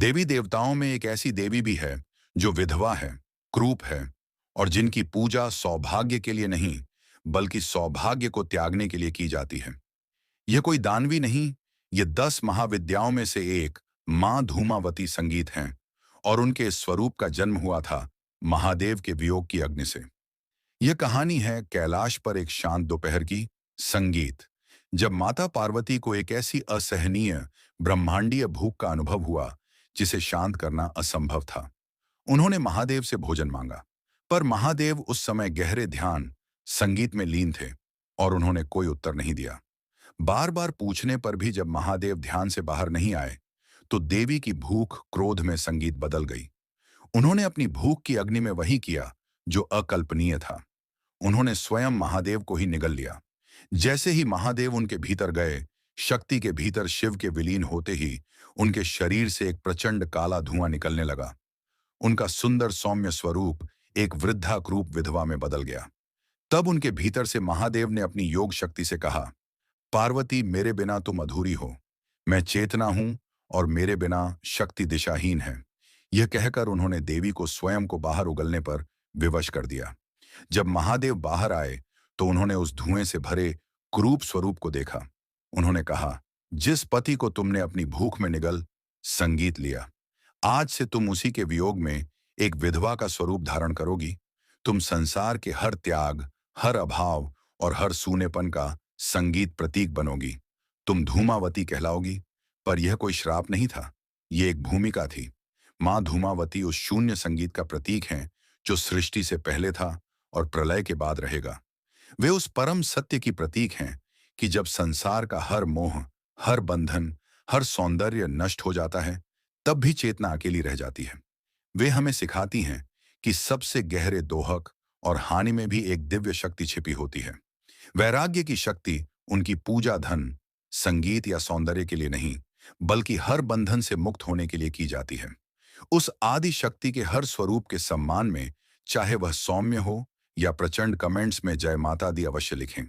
देवी देवताओं में एक ऐसी देवी भी है जो विधवा है, क्रूप है और जिनकी पूजा सौभाग्य के लिए नहीं बल्कि सौभाग्य को त्यागने के लिए की जाती है। यह कोई दानवी नहीं, ये 10 महाविद्याओं में से एक मां धूमावती संगीत हैं और उनके इस स्वरूप का जन्म हुआ था महादेव के वियोग की अग्नि से। यह कहानी है कैलाश पर एक शांत दोपहर की। संगीत, जब माता पार्वती को एक ऐसी असहनीय ब्रह्मांडीय भूख का अनुभव हुआ जिसे शांत करना असंभव था। उन्होंने महादेव से भोजन मांगा, पर महादेव उस समय गहरे ध्यान संगीत में लीन थे और उन्होंने कोई उत्तर नहीं दिया। बार बार पूछने पर भी जब महादेव ध्यान से बाहर नहीं आए तो देवी की भूख क्रोध में संगीत बदल गई। उन्होंने अपनी भूख की अग्नि में वही किया जो अकल्पनीय था। उन्होंने स्वयं महादेव को ही निगल लिया। जैसे ही महादेव उनके भीतर गए, शक्ति के भीतर शिव के विलीन होते ही उनके शरीर से एक प्रचंड काला धुआं निकलने लगा। उनका सुंदर सौम्य स्वरूप एक वृद्धा क्रूप विधवा में बदल गया। तब उनके भीतर से महादेव ने अपनी योग शक्ति से कहा, पार्वती, मेरे बिना तुम अधूरी हो। मैं चेतना हूं और मेरे बिना शक्ति दिशाहीन है। यह कहकर उन्होंने देवी को स्वयं को बाहर उगलने पर विवश कर दिया। जब महादेव बाहर आए तो उन्होंने उस धुएं से भरे क्रूप स्वरूप को देखा। उन्होंने कहा, जिस पति को तुमने अपनी भूख में निगल संगीत लिया, आज से तुम उसी के वियोग में एक विधवा का स्वरूप धारण करोगी। तुम संसार के हर त्याग, हर अभाव और हर सूनेपन का संगीत प्रतीक बनोगी। तुम धूमावती कहलाओगी। पर यह कोई श्राप नहीं था, यह एक भूमिका थी। मां धूमावती उस शून्य संगीत का प्रतीक हैं जो सृष्टि से पहले था और प्रलय के बाद रहेगा। वे उस परम सत्य की प्रतीक हैं कि जब संसार का हर मोह, हर बंधन, हर सौंदर्य नष्ट हो जाता है, तब भी चेतना अकेली रह जाती है। वे हमें सिखाती हैं कि सबसे गहरे दोहक और हानि में भी एक दिव्य शक्ति छिपी होती है। वैराग्य की शक्ति उनकी पूजा धन, संगीत या सौंदर्य के लिए नहीं, बल्कि हर बंधन से मुक्त होने के लिए की जाती है। उस आदि शक्ति के हर स्वरूप के सम्मान में, चाहे वह सौम्य हो या प्रचंड, कमेंट्स में जय माता दी अवश्य लिखें।